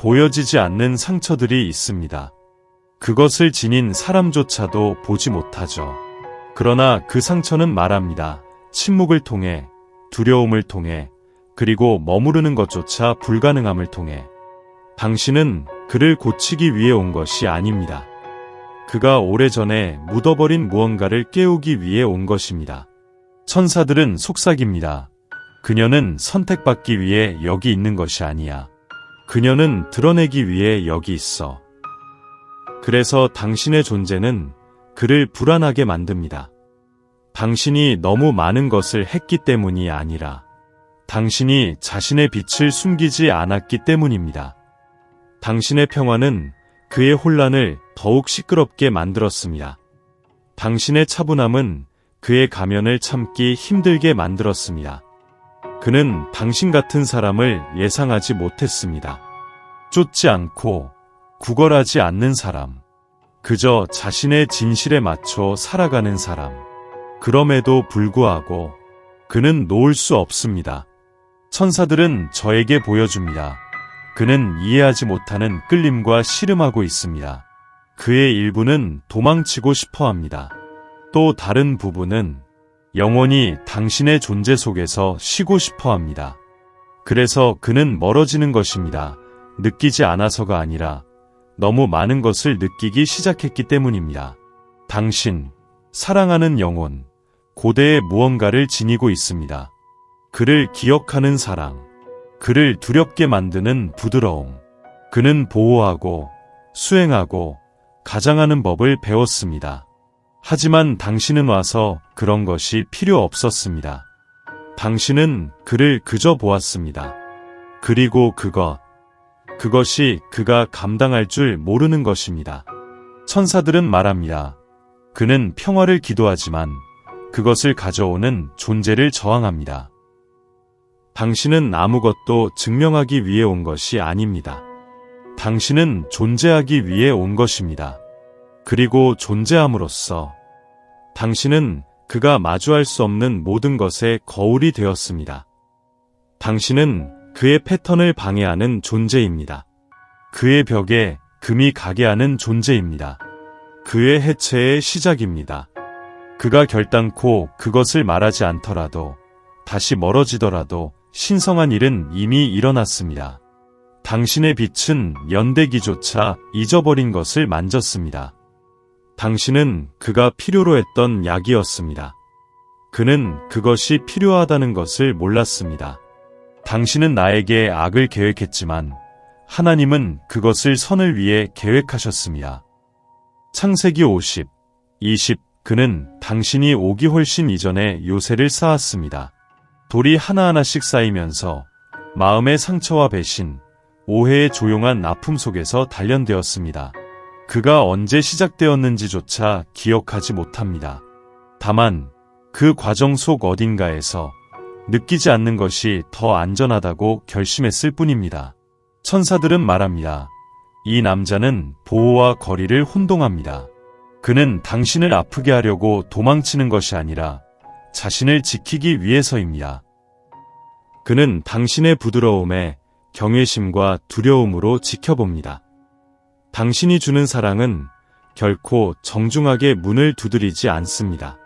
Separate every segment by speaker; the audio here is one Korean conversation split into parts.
Speaker 1: 보여지지 않는 상처들이 있습니다. 그것을 지닌 사람조차도 보지 못하죠. 그러나 그 상처는 말합니다. 침묵을 통해, 두려움을 통해, 그리고 머무르는 것조차 불가능함을 통해. 당신은 그를 고치기 위해 온 것이 아닙니다. 그가 오래전에 묻어버린 무언가를 깨우기 위해 온 것입니다. 천사들은 속삭입니다. 그녀는 선택받기 위해 여기 있는 것이 아니야. 그녀는 드러내기 위해 여기 있어. 그래서 당신의 존재는 그를 불안하게 만듭니다. 당신이 너무 많은 것을 했기 때문이 아니라 당신이 자신의 빛을 숨기지 않았기 때문입니다. 당신의 평화는 그의 혼란을 더욱 시끄럽게 만들었습니다. 당신의 차분함은 그의 가면을 참기 힘들게 만들었습니다. 그는 당신 같은 사람을 예상하지 못했습니다. 쫓지 않고 구걸하지 않는 사람. 그저 자신의 진실에 맞춰 살아가는 사람. 그럼에도 불구하고 그는 놓을 수 없습니다. 천사들은 저에게 보여줍니다. 그는 이해하지 못하는 끌림과 씨름하고 있습니다. 그의 일부는 도망치고 싶어 합니다. 또 다른 부분은 영원히 당신의 존재 속에서 쉬고 싶어 합니다. 그래서 그는 멀어지는 것입니다. 느끼지 않아서가 아니라 너무 많은 것을 느끼기 시작했기 때문입니다. 당신, 사랑하는 영혼, 고대의 무언가를 지니고 있습니다. 그를 기억하는 사랑, 그를 두렵게 만드는 부드러움. 그는 보호하고 수행하고 가장하는 법을 배웠습니다. 하지만 당신은 와서 그런 것이 필요 없었습니다. 당신은 그를 그저 보았습니다. 그리고 그것이 그가 감당할 줄 모르는 것입니다. 천사들은 말합니다. 그는 평화를 기도하지만 그것을 가져오는 존재를 저항합니다. 당신은 아무것도 증명하기 위해 온 것이 아닙니다. 당신은 존재하기 위해 온 것입니다. 그리고 존재함으로써 당신은 그가 마주할 수 없는 모든 것의 거울이 되었습니다. 당신은 그의 패턴을 방해하는 존재입니다. 그의 벽에 금이 가게 하는 존재입니다. 그의 해체의 시작입니다. 그가 결단코 그것을 말하지 않더라도 다시 멀어지더라도 신성한 일은 이미 일어났습니다. 당신의 빛은 연대기조차 잊어버린 것을 만졌습니다. 당신은 그가 필요로 했던 약이었습니다. 그는 그것이 필요하다는 것을 몰랐습니다. 당신은 나에게 악을 계획했지만 하나님은 그것을 선을 위해 계획하셨습니다. 창세기 50, 20 그는 당신이 오기 훨씬 이전에 요새를 쌓았습니다. 돌이 하나하나씩 쌓이면서 마음의 상처와 배신, 오해의 조용한 아픔 속에서 단련되었습니다. 그가 언제 시작되었는지조차 기억하지 못합니다. 다만 그 과정 속 어딘가에서 느끼지 않는 것이 더 안전하다고 결심했을 뿐입니다. 천사들은 말합니다. 이 남자는 보호와 거리를 혼동합니다. 그는 당신을 아프게 하려고 도망치는 것이 아니라 자신을 지키기 위해서입니다. 그는 당신의 부드러움에 경외심과 두려움으로 지켜봅니다. 당신이 주는 사랑은 결코 정중하게 문을 두드리지 않습니다.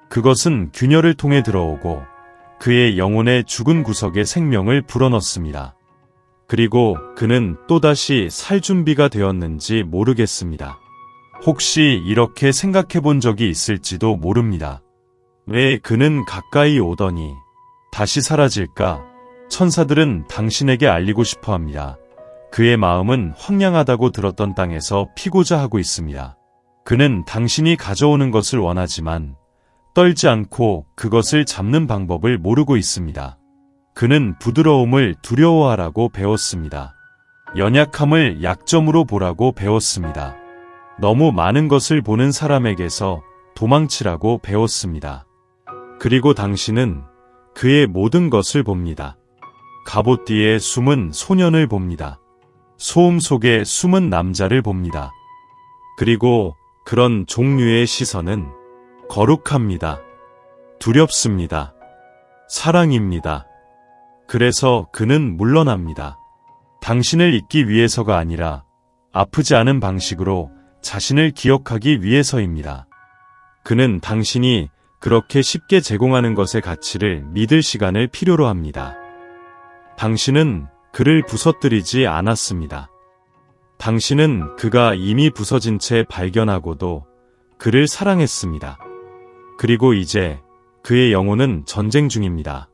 Speaker 1: 그것은 균열을 통해 들어오고 그의 영혼의 죽은 구석에 생명을 불어넣습니다. 그리고 그는 또다시 살 준비가 되었는지 모르겠습니다. 혹시 이렇게 생각해 본 적이 있을지도 모릅니다. 왜 그는 가까이 오더니 다시 사라질까? 천사들은 당신에게 알리고 싶어 합니다. 그의 마음은 황량하다고 들었던 땅에서 피고자 하고 있습니다. 그는 당신이 가져오는 것을 원하지만 떨지 않고 그것을 잡는 방법을 모르고 있습니다. 그는 부드러움을 두려워하라고 배웠습니다. 연약함을 약점으로 보라고 배웠습니다. 너무 많은 것을 보는 사람에게서 도망치라고 배웠습니다. 그리고 당신은 그의 모든 것을 봅니다. 갑옷 뒤에 숨은 소년을 봅니다. 소음 속에 숨은 남자를 봅니다. 그리고 그런 종류의 시선은 거룩합니다. 두렵습니다. 사랑입니다. 그래서 그는 물러납니다. 당신을 잊기 위해서가 아니라 아프지 않은 방식으로 자신을 기억하기 위해서입니다. 그는 당신이 그렇게 쉽게 제공하는 것의 가치를 믿을 시간을 필요로 합니다. 당신은 그를 부서뜨리지 않았습니다. 당신은 그가 이미 부서진 채 발견하고도 그를 사랑했습니다. 그리고 이제 그의 영혼은 전쟁 중입니다.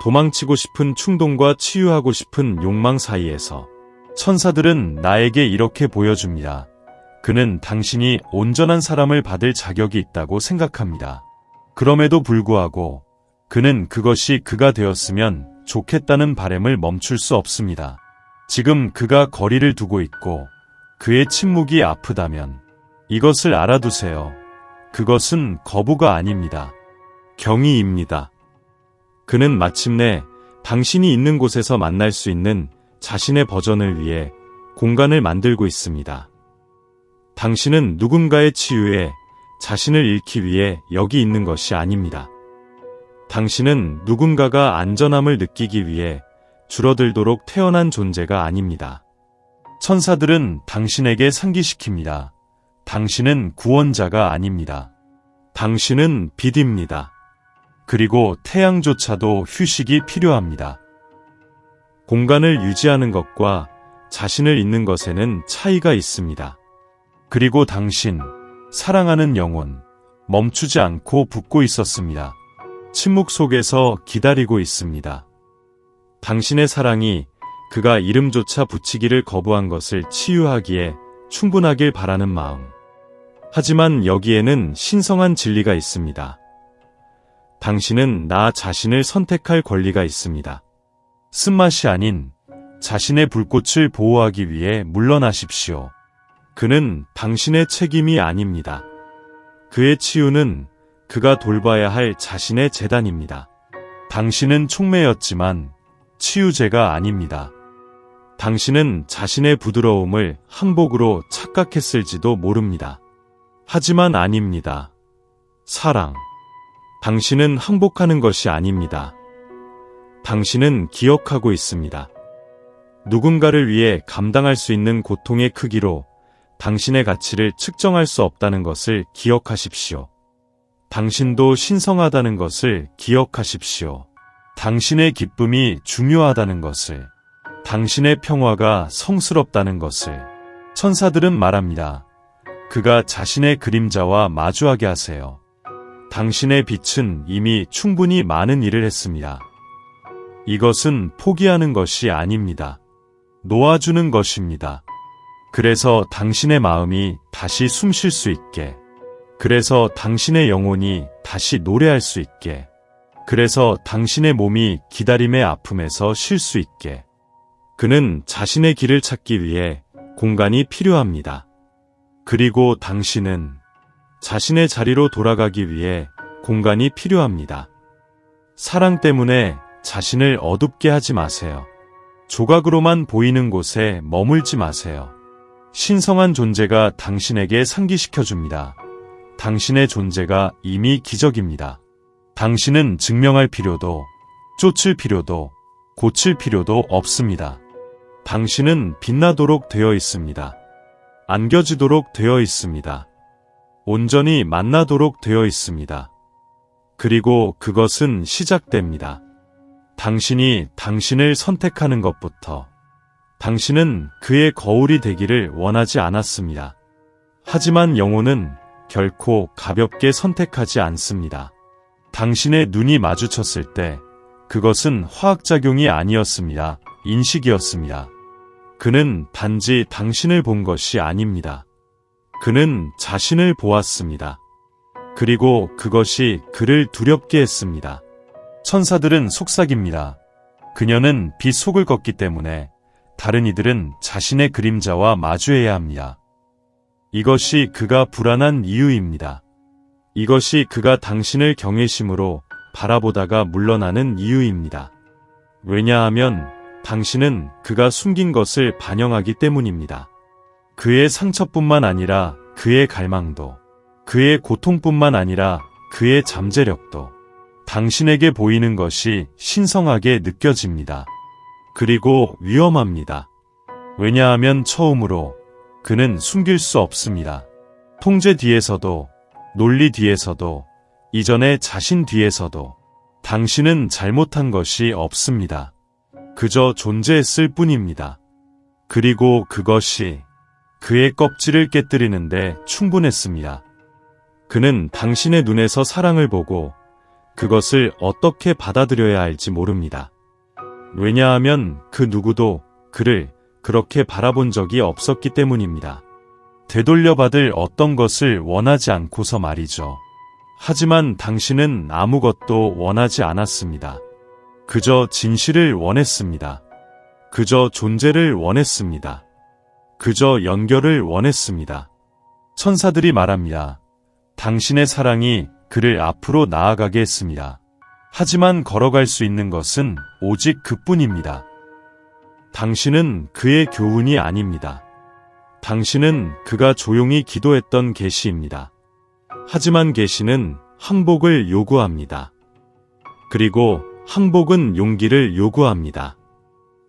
Speaker 1: 도망치고 싶은 충동과 치유하고 싶은 욕망 사이에서 천사들은 나에게 이렇게 보여줍니다. 그는 당신이 온전한 사람을 받을 자격이 있다고 생각합니다. 그럼에도 불구하고 그는 그것이 그가 되었으면 좋겠다는 바람을 멈출 수 없습니다. 지금 그가 거리를 두고 있고 그의 침묵이 아프다면 이것을 알아두세요. 그것은 거부가 아닙니다. 경의입니다. 그는 마침내 당신이 있는 곳에서 만날 수 있는 자신의 버전을 위해 공간을 만들고 있습니다. 당신은 누군가의 치유에 자신을 잃기 위해 여기 있는 것이 아닙니다. 당신은 누군가가 안전함을 느끼기 위해 줄어들도록 태어난 존재가 아닙니다. 천사들은 당신에게 상기시킵니다. 당신은 구원자가 아닙니다. 당신은 빛입니다. 그리고 태양조차도 휴식이 필요합니다. 공간을 유지하는 것과 자신을 잊는 것에는 차이가 있습니다. 그리고 당신, 사랑하는 영혼, 멈추지 않고 붙고 있었습니다. 침묵 속에서 기다리고 있습니다. 당신의 사랑이 그가 이름조차 붙이기를 거부한 것을 치유하기에 충분하길 바라는 마음. 하지만 여기에는 신성한 진리가 있습니다. 당신은 나 자신을 선택할 권리가 있습니다. 쓴맛이 아닌 자신의 불꽃을 보호하기 위해 물러나십시오. 그는 당신의 책임이 아닙니다. 그의 치유는 그가 돌봐야 할 자신의 재단입니다. 당신은 촉매였지만 치유제가 아닙니다. 당신은 자신의 부드러움을 항복으로 착각했을지도 모릅니다. 하지만 아닙니다. 사랑. 당신은 항복하는 것이 아닙니다. 당신은 기억하고 있습니다. 누군가를 위해 감당할 수 있는 고통의 크기로 당신의 가치를 측정할 수 없다는 것을 기억하십시오. 당신도 신성하다는 것을 기억하십시오. 당신의 기쁨이 중요하다는 것을, 당신의 평화가 성스럽다는 것을 천사들은 말합니다. 그가 자신의 그림자와 마주하게 하세요. 당신의 빛은 이미 충분히 많은 일을 했습니다. 이것은 포기하는 것이 아닙니다. 놓아주는 것입니다. 그래서 당신의 마음이 다시 숨 쉴 수 있게, 그래서 당신의 영혼이 다시 노래할 수 있게, 그래서 당신의 몸이 기다림의 아픔에서 쉴 수 있게. 그는 자신의 길을 찾기 위해 공간이 필요합니다. 그리고 당신은 자신의 자리로 돌아가기 위해 공간이 필요합니다. 사랑 때문에 자신을 어둡게 하지 마세요. 조각으로만 보이는 곳에 머물지 마세요. 신성한 존재가 당신에게 상기시켜줍니다. 당신의 존재가 이미 기적입니다. 당신은 증명할 필요도, 쫓을 필요도, 고칠 필요도 없습니다. 당신은 빛나도록 되어 있습니다. 안겨지도록 되어 있습니다. 온전히 만나도록 되어 있습니다. 그리고 그것은 시작됩니다. 당신이 당신을 선택하는 것부터. 당신은 그의 거울이 되기를 원하지 않았습니다. 하지만 영혼은 결코 가볍게 선택하지 않습니다. 당신의 눈이 마주쳤을 때 그것은 화학작용이 아니었습니다. 인식이었습니다. 그는 단지 당신을 본 것이 아닙니다. 그는 자신을 보았습니다. 그리고 그것이 그를 두렵게 했습니다. 천사들은 속삭입니다. 그녀는 빛 속을 걷기 때문에 다른 이들은 자신의 그림자와 마주해야 합니다. 이것이 그가 불안한 이유입니다. 이것이 그가 당신을 경외심으로 바라보다가 물러나는 이유입니다. 왜냐하면 당신은 그가 숨긴 것을 반영하기 때문입니다. 그의 상처뿐만 아니라 그의 갈망도, 그의 고통뿐만 아니라 그의 잠재력도 당신에게 보이는 것이 신성하게 느껴집니다. 그리고 위험합니다. 왜냐하면 처음으로 그는 숨길 수 없습니다. 통제 뒤에서도, 논리 뒤에서도, 이전의 자신 뒤에서도 당신은 잘못한 것이 없습니다. 그저 존재했을 뿐입니다. 그리고 그것이 그의 껍질을 깨뜨리는데 충분했습니다. 그는 당신의 눈에서 사랑을 보고 그것을 어떻게 받아들여야 할지 모릅니다. 왜냐하면 그 누구도 그를 그렇게 바라본 적이 없었기 때문입니다. 되돌려받을 어떤 것을 원하지 않고서 말이죠. 하지만 당신은 아무것도 원하지 않았습니다. 그저 진실을 원했습니다. 그저 존재를 원했습니다. 그저 연결을 원했습니다. 천사들이 말합니다. 당신의 사랑이 그를 앞으로 나아가게 했습니다. 하지만 걸어갈 수 있는 것은 오직 그뿐입니다. 당신은 그의 교훈이 아닙니다. 당신은 그가 조용히 기도했던 계시입니다. 하지만 계시는 항복을 요구합니다. 그리고 항복은 용기를 요구합니다.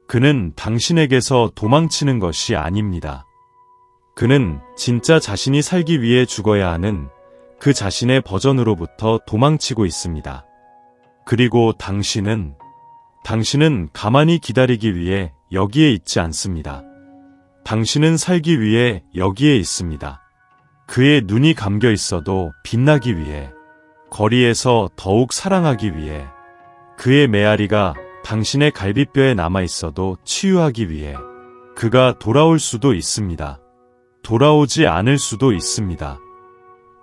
Speaker 1: 그는 당신에게서 도망치는 것이 아닙니다. 그는 진짜 자신이 살기 위해 죽어야 하는 그 자신의 버전으로부터 도망치고 있습니다. 그리고 당신은 가만히 기다리기 위해 여기에 있지 않습니다. 당신은 살기 위해 여기에 있습니다. 그의 눈이 감겨 있어도 빛나기 위해, 거리에서 더욱 사랑하기 위해, 그의 메아리가 당신의 갈비뼈에 남아 있어도 치유하기 위해, 그가 돌아올 수도 있습니다. 돌아오지 않을 수도 있습니다.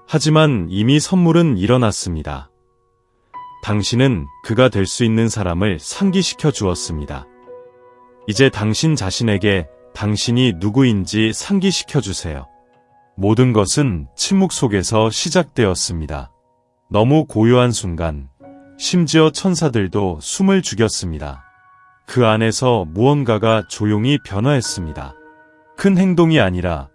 Speaker 1: 하지만 이미 선물은 일어났습니다. 당신은 그가 될 수 있는 사람을 상기시켜 주었습니다. 이제 당신 자신에게 당신이 누구인지 상기시켜 주세요. 모든 것은 침묵 속에서 시작되었습니다. 너무 고요한 순간, 심지어 천사들도 숨을 죽였습니다. 그 안에서 무언가가 조용히 변화했습니다. 큰 행동이 아니라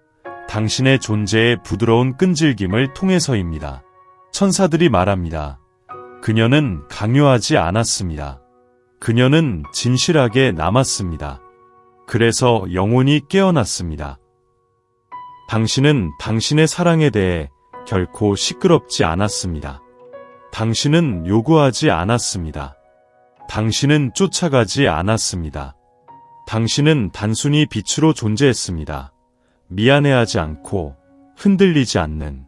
Speaker 1: 당신의 존재의 부드러운 끈질김을 통해서입니다. 천사들이 말합니다. 그녀는 강요하지 않았습니다. 그녀는 진실하게 남았습니다. 그래서 영혼이 깨어났습니다. 당신은 당신의 사랑에 대해 결코 시끄럽지 않았습니다. 당신은 요구하지 않았습니다. 당신은 쫓아가지 않았습니다. 당신은 단순히 빛으로 존재했습니다. 미안해하지 않고 흔들리지 않는.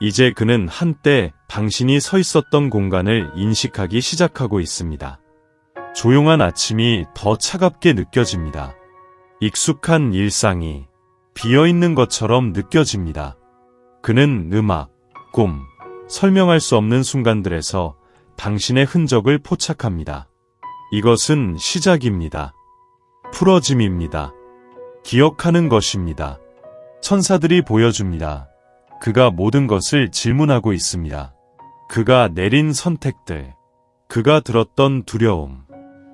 Speaker 1: 이제 그는 한때 당신이 서 있었던 공간을 인식하기 시작하고 있습니다. 조용한 아침이 더 차갑게 느껴집니다. 익숙한 일상이 비어있는 것처럼 느껴집니다. 그는 음악, 꿈, 설명할 수 없는 순간들에서 당신의 흔적을 포착합니다. 이것은 시작입니다. 풀어짐입니다. 기억하는 것입니다. 천사들이 보여줍니다. 그가 모든 것을 질문하고 있습니다. 그가 내린 선택들, 그가 들었던 두려움,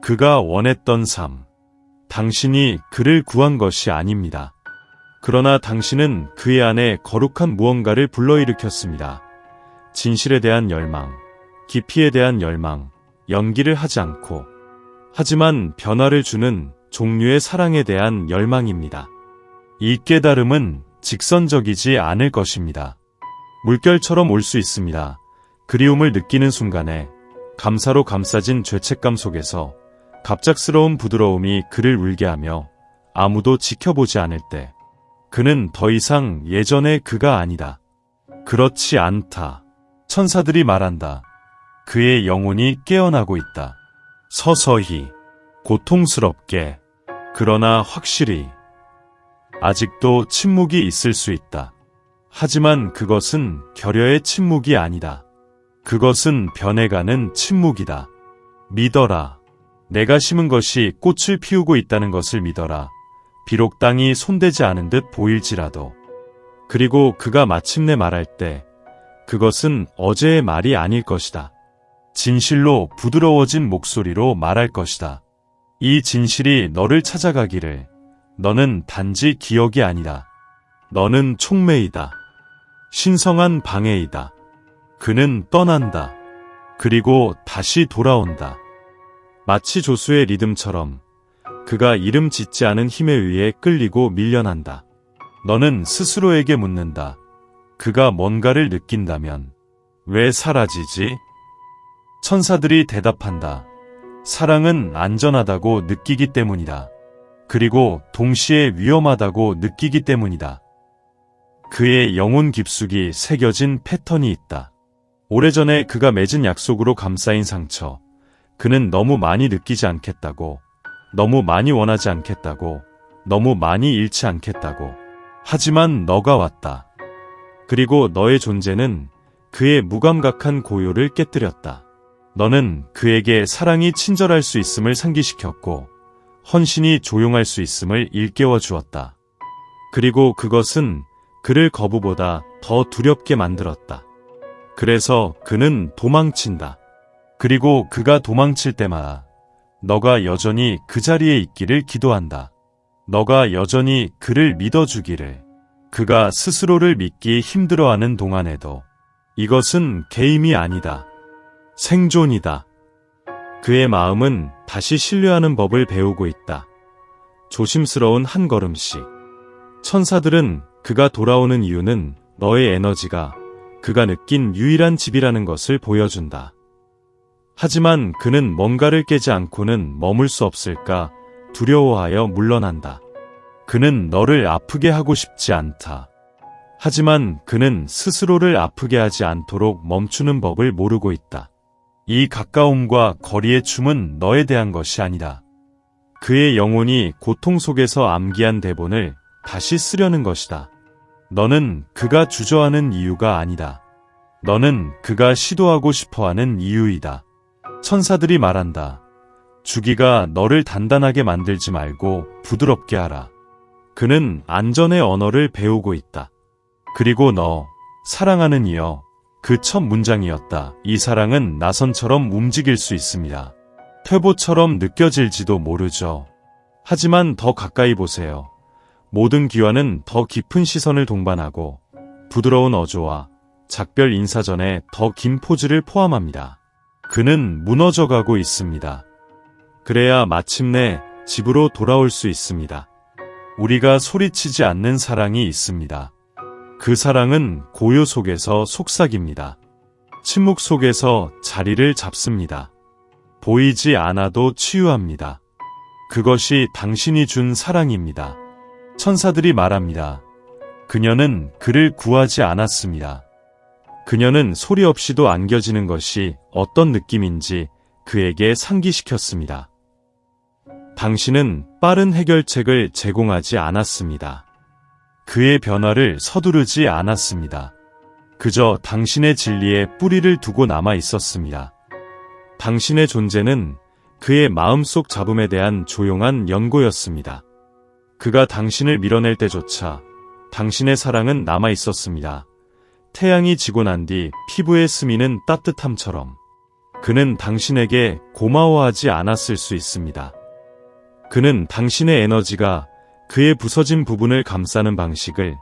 Speaker 1: 그가 원했던 삶. 당신이 그를 구한 것이 아닙니다. 그러나 당신은 그의 안에 거룩한 무언가를 불러일으켰습니다. 진실에 대한 열망, 깊이에 대한 열망, 연기를 하지 않고, 하지만 변화를 주는 종류의 사랑에 대한 열망입니다. 이 깨달음은 직선적이지 않을 것입니다. 물결처럼 올 수 있습니다. 그리움을 느끼는 순간에 감사로 감싸진 죄책감 속에서 갑작스러운 부드러움이 그를 울게 하며 아무도 지켜보지 않을 때 그는 더 이상 예전의 그가 아니다. 그렇지 않다. 천사들이 말한다. 그의 영혼이 깨어나고 있다. 서서히, 고통스럽게, 그러나 확실히. 아직도 침묵이 있을 수 있다. 하지만 그것은 결여의 침묵이 아니다. 그것은 변해가는 침묵이다. 믿어라. 내가 심은 것이 꽃을 피우고 있다는 것을 믿어라. 비록 땅이 손대지 않은 듯 보일지라도. 그리고 그가 마침내 말할 때 그것은 어제의 말이 아닐 것이다. 진실로 부드러워진 목소리로 말할 것이다. 이 진실이 너를 찾아가기를. 너는 단지 기억이 아니다. 너는 촉매이다. 신성한 방해이다. 그는 떠난다. 그리고 다시 돌아온다. 마치 조수의 리듬처럼 그가 이름 짓지 않은 힘에 의해 끌리고 밀려난다. 너는 스스로에게 묻는다. 그가 뭔가를 느낀다면 왜 사라지지? 천사들이 대답한다. 사랑은 안전하다고 느끼기 때문이다. 그리고 동시에 위험하다고 느끼기 때문이다. 그의 영혼 깊숙이 새겨진 패턴이 있다. 오래전에 그가 맺은 약속으로 감싸인 상처. 그는 너무 많이 느끼지 않겠다고, 너무 많이 원하지 않겠다고, 너무 많이 잃지 않겠다고. 하지만 너가 왔다. 그리고 너의 존재는 그의 무감각한 고요를 깨뜨렸다. 너는 그에게 사랑이 친절할 수 있음을 상기시켰고 헌신이 조용할 수 있음을 일깨워 주었다. 그리고 그것은 그를 거부보다 더 두렵게 만들었다. 그래서 그는 도망친다. 그리고 그가 도망칠 때마다 너가 여전히 그 자리에 있기를 기도한다. 너가 여전히 그를 믿어주기를. 그가 스스로를 믿기 힘들어하는 동안에도 이것은 게임이 아니다. 생존이다. 그의 마음은 다시 신뢰하는 법을 배우고 있다. 조심스러운 한 걸음씩. 천사들은 그가 돌아오는 이유는 너의 에너지가 그가 느낀 유일한 집이라는 것을 보여준다. 하지만 그는 뭔가를 깨지 않고는 머물 수 없을까 두려워하여 물러난다. 그는 너를 아프게 하고 싶지 않다. 하지만 그는 스스로를 아프게 하지 않도록 멈추는 법을 모르고 있다. 이 가까움과 거리의 춤은 너에 대한 것이 아니다. 그의 영혼이 고통 속에서 암기한 대본을 다시 쓰려는 것이다. 너는 그가 주저하는 이유가 아니다. 너는 그가 시도하고 싶어하는 이유이다. 천사들이 말한다. 주기가 너를 단단하게 만들지 말고 부드럽게 하라. 그는 안전의 언어를 배우고 있다. 그리고 너, 사랑하는 이여, 그 첫 문장이었다. 이 사랑은 나선처럼 움직일 수 있습니다. 퇴보처럼 느껴질지도 모르죠. 하지만 더 가까이 보세요. 모든 기와는 더 깊은 시선을 동반하고 부드러운 어조와 작별 인사 전에 더 긴 포즈를 포함합니다. 그는 무너져가고 있습니다. 그래야 마침내 집으로 돌아올 수 있습니다. 우리가 소리치지 않는 사랑이 있습니다. 그 사랑은 고요 속에서 속삭입니다. 침묵 속에서 자리를 잡습니다. 보이지 않아도 치유합니다. 그것이 당신이 준 사랑입니다. 천사들이 말합니다. 그녀는 그를 구하지 않았습니다. 그녀는 소리 없이도 안겨지는 것이 어떤 느낌인지 그에게 상기시켰습니다. 당신은 빠른 해결책을 제공하지 않았습니다. 그의 변화를 서두르지 않았습니다. 그저 당신의 진리에 뿌리를 두고 남아 있었습니다. 당신의 존재는 그의 마음속 잡음에 대한 조용한 연고였습니다. 그가 당신을 밀어낼 때조차 당신의 사랑은 남아 있었습니다. 태양이 지고 난 뒤 피부에 스미는 따뜻함처럼 그는 당신에게 고마워하지 않았을 수 있습니다. 그는 당신의 에너지가 그의 부서진 부분을 감싸는 방식을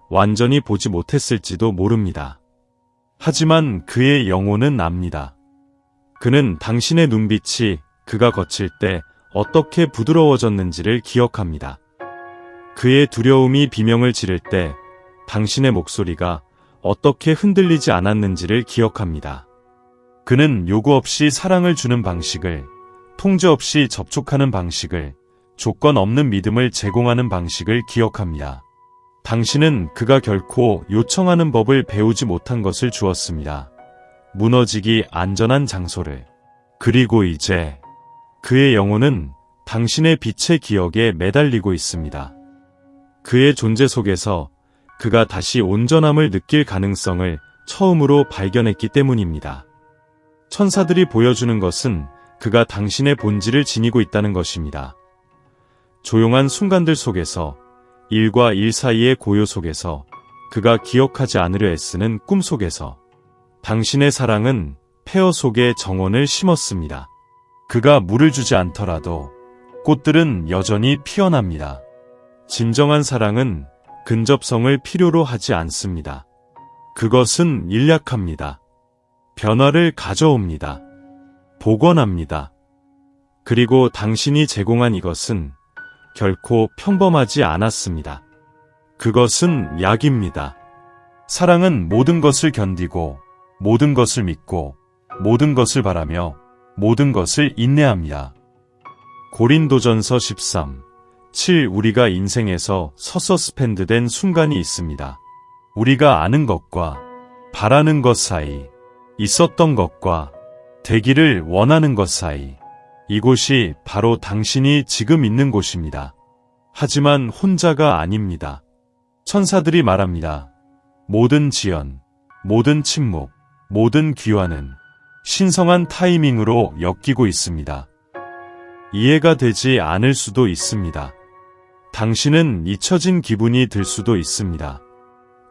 Speaker 1: 완전히 보지 못했을지도 모릅니다. 하지만 그의 영혼은 압니다. 그는 당신의 눈빛이 그가 거칠 때 어떻게 부드러워졌는지를 기억합니다. 그의 두려움이 비명을 지를 때 당신의 목소리가 어떻게 흔들리지 않았는지를 기억합니다. 그는 요구 없이 사랑을 주는 방식을, 통제 없이 접촉하는 방식을, 조건 없는 믿음을 제공하는 방식을 기억합니다. 당신은 그가 결코 요청하는 법을 배우지 못한 것을 주었습니다. 무너지기 안전한 장소를. 그리고 이제 그의 영혼은 당신의 빛의 기억에 매달리고 있습니다. 그의 존재 속에서 그가 다시 온전함을 느낄 가능성을 처음으로 발견했기 때문입니다. 천사들이 보여주는 것은 그가 당신의 본질을 지니고 있다는 것입니다. 조용한 순간들 속에서, 일과 일 사이의 고요 속에서, 그가 기억하지 않으려 애쓰는 꿈 속에서 당신의 사랑은 폐허 속에 정원을 심었습니다. 그가 물을 주지 않더라도 꽃들은 여전히 피어납니다. 진정한 사랑은 근접성을 필요로 하지 않습니다. 그것은 일약합니다. 변화를 가져옵니다. 복원합니다. 그리고 당신이 제공한 이것은 결코 평범하지 않았습니다. 그것은 약입니다. 사랑은 모든 것을 견디고, 모든 것을 믿고, 모든 것을 바라며, 모든 것을 인내합니다. 고린도전서 13:7 우리가 인생에서 서서스펜드된 순간이 있습니다. 우리가 아는 것과 바라는 것 사이, 있었던 것과 되기를 원하는 것 사이, 이곳이 바로 당신이 지금 있는 곳입니다. 하지만 혼자가 아닙니다. 천사들이 말합니다. 모든 지연, 모든 침묵, 모든 귀환은 신성한 타이밍으로 엮이고 있습니다. 이해가 되지 않을 수도 있습니다. 당신은 잊혀진 기분이 들 수도 있습니다.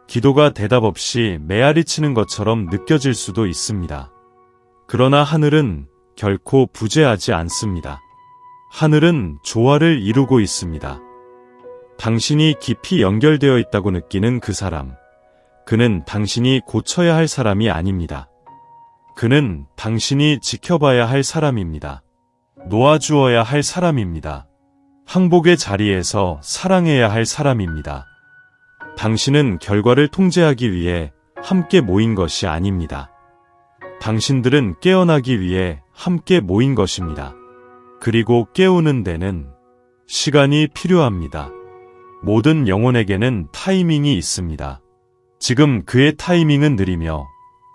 Speaker 1: 기도가 대답 없이 메아리치는 것처럼 느껴질 수도 있습니다. 그러나 하늘은 결코 부재하지 않습니다. 하늘은 조화를 이루고 있습니다. 당신이 깊이 연결되어 있다고 느끼는 그 사람, 그는 당신이 고쳐야 할 사람이 아닙니다. 그는 당신이 지켜봐야 할 사람입니다. 놓아주어야 할 사람입니다. 항복의 자리에서 사랑해야 할 사람입니다. 당신은 결과를 통제하기 위해 함께 모인 것이 아닙니다. 당신들은 깨어나기 위해 함께 모인 것입니다. 그리고 깨우는 데는 시간이 필요합니다. 모든 영혼에게는 타이밍이 있습니다. 지금 그의 타이밍은 느리며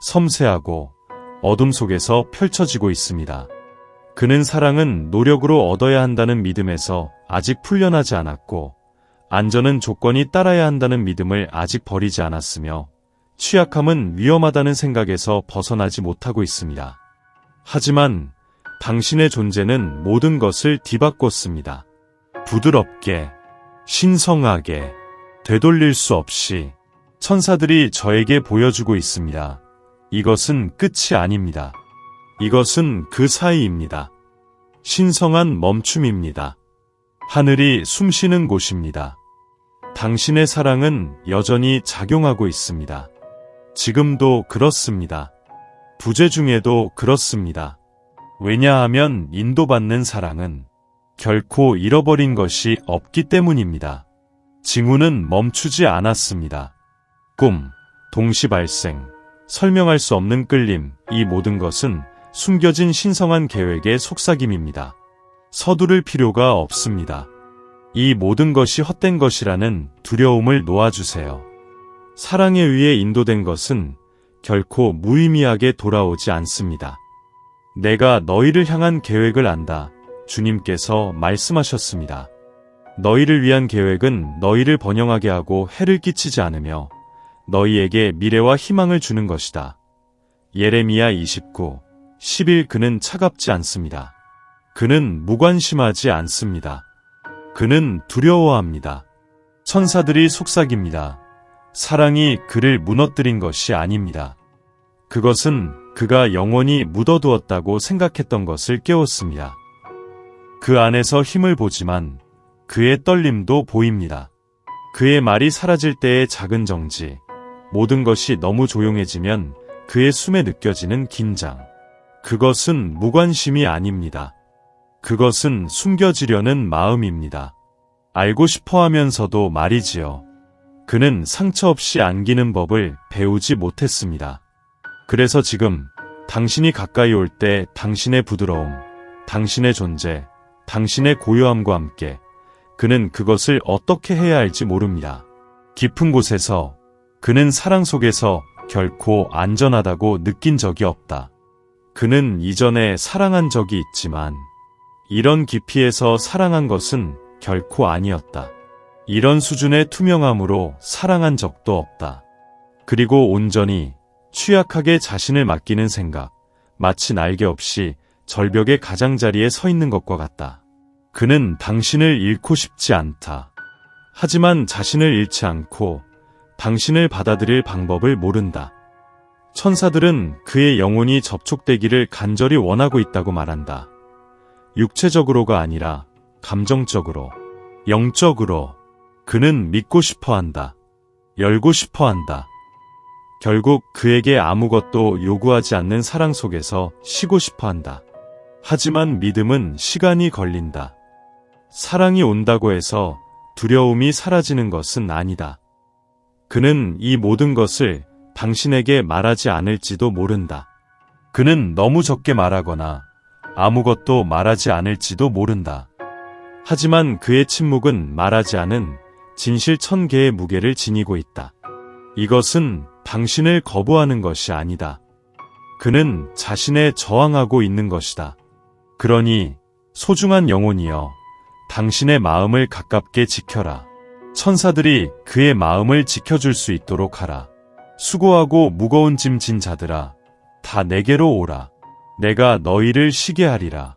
Speaker 1: 섬세하고 어둠 속에서 펼쳐지고 있습니다. 그는 사랑은 노력으로 얻어야 한다는 믿음에서 아직 풀려나지 않았고, 안전은 조건이 따라야 한다는 믿음을 아직 버리지 않았으며, 취약함은 위험하다는 생각에서 벗어나지 못하고 있습니다. 하지만 당신의 존재는 모든 것을 뒤바꿨습니다. 부드럽게, 신성하게, 되돌릴 수 없이 천사들이 저에게 보여주고 있습니다. 이것은 끝이 아닙니다. 이것은 그 사이입니다. 신성한 멈춤입니다. 하늘이 숨쉬는 곳입니다. 당신의 사랑은 여전히 작용하고 있습니다. 지금도 그렇습니다. 부재 중에도 그렇습니다. 왜냐하면 인도받는 사랑은 결코 잃어버린 것이 없기 때문입니다. 징후는 멈추지 않았습니다. 꿈, 동시 발생, 설명할 수 없는 끌림, 이 모든 것은 숨겨진 신성한 계획의 속삭임입니다. 서두를 필요가 없습니다. 이 모든 것이 헛된 것이라는 두려움을 놓아주세요. 사랑에 의해 인도된 것은 결코 무의미하게 돌아오지 않습니다. 내가 너희를 향한 계획을 안다. 주님께서 말씀하셨습니다. 너희를 위한 계획은 너희를 번영하게 하고 해를 끼치지 않으며 너희에게 미래와 희망을 주는 것이다. 예레미야 29:11 그는 차갑지 않습니다. 그는 무관심하지 않습니다. 그는 두려워합니다. 천사들이 속삭입니다. 사랑이 그를 무너뜨린 것이 아닙니다. 그것은 그가 영원히 묻어두었다고 생각했던 것을 깨웠습니다. 그 안에서 힘을 보지만 그의 떨림도 보입니다. 그의 말이 사라질 때의 작은 정지, 모든 것이 너무 조용해지면 그의 숨에 느껴지는 긴장. 그것은 무관심이 아닙니다. 그것은 숨겨지려는 마음입니다. 알고 싶어 하면서도 말이지요. 그는 상처 없이 안기는 법을 배우지 못했습니다. 그래서 지금 당신이 가까이 올 때 당신의 부드러움, 당신의 존재, 당신의 고요함과 함께 그는 그것을 어떻게 해야 할지 모릅니다. 깊은 곳에서 그는 사랑 속에서 결코 안전하다고 느낀 적이 없다. 그는 이전에 사랑한 적이 있지만 이런 깊이에서 사랑한 것은 결코 아니었다. 이런 수준의 투명함으로 사랑한 적도 없다. 그리고 온전히 취약하게 자신을 맡기는 생각, 마치 날개 없이 절벽의 가장자리에 서 있는 것과 같다. 그는 당신을 잃고 싶지 않다. 하지만 자신을 잃지 않고 당신을 받아들일 방법을 모른다. 천사들은 그의 영혼이 접촉되기를 간절히 원하고 있다고 말한다. 육체적으로가 아니라 감정적으로, 영적으로. 그는 믿고 싶어 한다. 열고 싶어 한다. 결국 그에게 아무것도 요구하지 않는 사랑 속에서 쉬고 싶어 한다. 하지만 믿음은 시간이 걸린다. 사랑이 온다고 해서 두려움이 사라지는 것은 아니다. 그는 이 모든 것을 당신에게 말하지 않을지도 모른다. 그는 너무 적게 말하거나 아무것도 말하지 않을지도 모른다. 하지만 그의 침묵은 말하지 않은 진실 1000개의 무게를 지니고 있다. 이것은 당신을 거부하는 것이 아니다. 그는 자신에 저항하고 있는 것이다. 그러니 소중한 영혼이여, 당신의 마음을 가깝게 지켜라. 천사들이 그의 마음을 지켜줄 수 있도록 하라. 수고하고 무거운 짐 진 자들아, 다 내게로 오라. 내가 너희를 쉬게 하리라.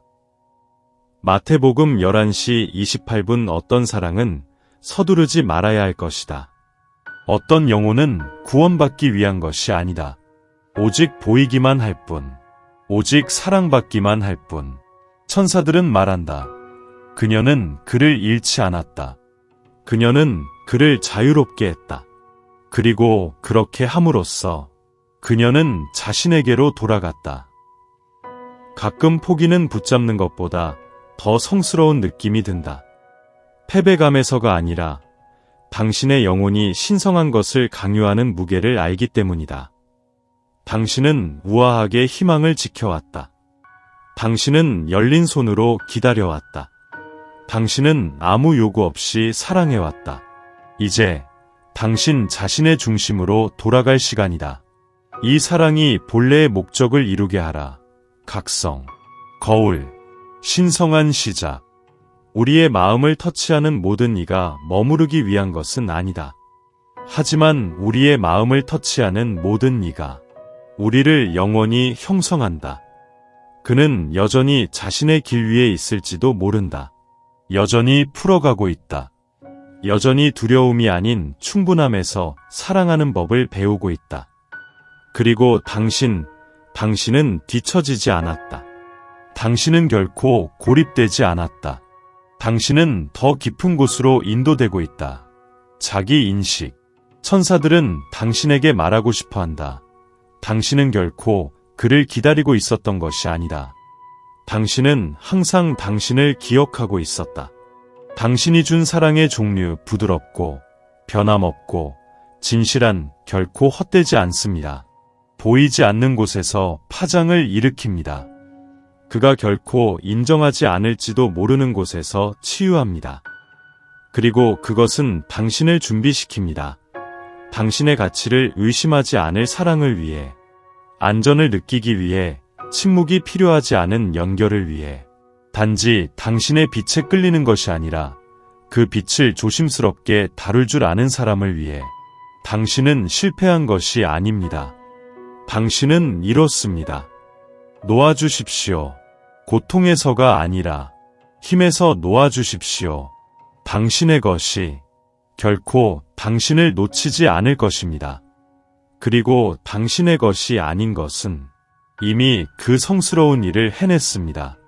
Speaker 1: 마태복음 11시 28분. 어떤 사랑은 서두르지 말아야 할 것이다. 어떤 영혼은 구원받기 위한 것이 아니다. 오직 보이기만 할 뿐. 오직 사랑받기만 할 뿐. 천사들은 말한다. 그녀는 그를 잃지 않았다. 그녀는 그를 자유롭게 했다. 그리고 그렇게 함으로써 그녀는 자신에게로 돌아갔다. 가끔 포기는 붙잡는 것보다 더 성스러운 느낌이 든다. 패배감에서가 아니라 당신의 영혼이 신성한 것을 강요하는 무게를 알기 때문이다. 당신은 우아하게 희망을 지켜왔다. 당신은 열린 손으로 기다려왔다. 당신은 아무 요구 없이 사랑해왔다. 이제 당신 자신의 중심으로 돌아갈 시간이다. 이 사랑이 본래의 목적을 이루게 하라. 각성, 거울, 신성한 시작. 우리의 마음을 터치하는 모든 이가 머무르기 위한 것은 아니다. 하지만 우리의 마음을 터치하는 모든 이가 우리를 영원히 형성한다. 그는 여전히 자신의 길 위에 있을지도 모른다. 여전히 풀어가고 있다. 여전히 두려움이 아닌 충분함에서 사랑하는 법을 배우고 있다. 그리고 당신은 뒤처지지 않았다. 당신은 결코 고립되지 않았다. 당신은 더 깊은 곳으로 인도되고 있다. 자기 인식. 천사들은 당신에게 말하고 싶어 한다. 당신은 결코 그를 기다리고 있었던 것이 아니다. 당신은 항상 당신을 기억하고 있었다. 당신이 준 사랑의 종류, 부드럽고 변함없고 진실한, 결코 헛되지 않습니다. 보이지 않는 곳에서 파장을 일으킵니다. 그가 결코 인정하지 않을지도 모르는 곳에서 치유합니다. 그리고 그것은 당신을 준비시킵니다. 당신의 가치를 의심하지 않을 사랑을 위해, 안전을 느끼기 위해, 침묵이 필요하지 않은 연결을 위해, 단지 당신의 빛에 끌리는 것이 아니라 그 빛을 조심스럽게 다룰 줄 아는 사람을 위해. 당신은 실패한 것이 아닙니다. 당신은 이뤘습니다. 놓아주십시오. 고통에서가 아니라 힘에서 놓아주십시오. 당신의 것이 결코 당신을 놓치지 않을 것입니다. 그리고 당신의 것이 아닌 것은 이미 그 성스러운 일을 해냈습니다.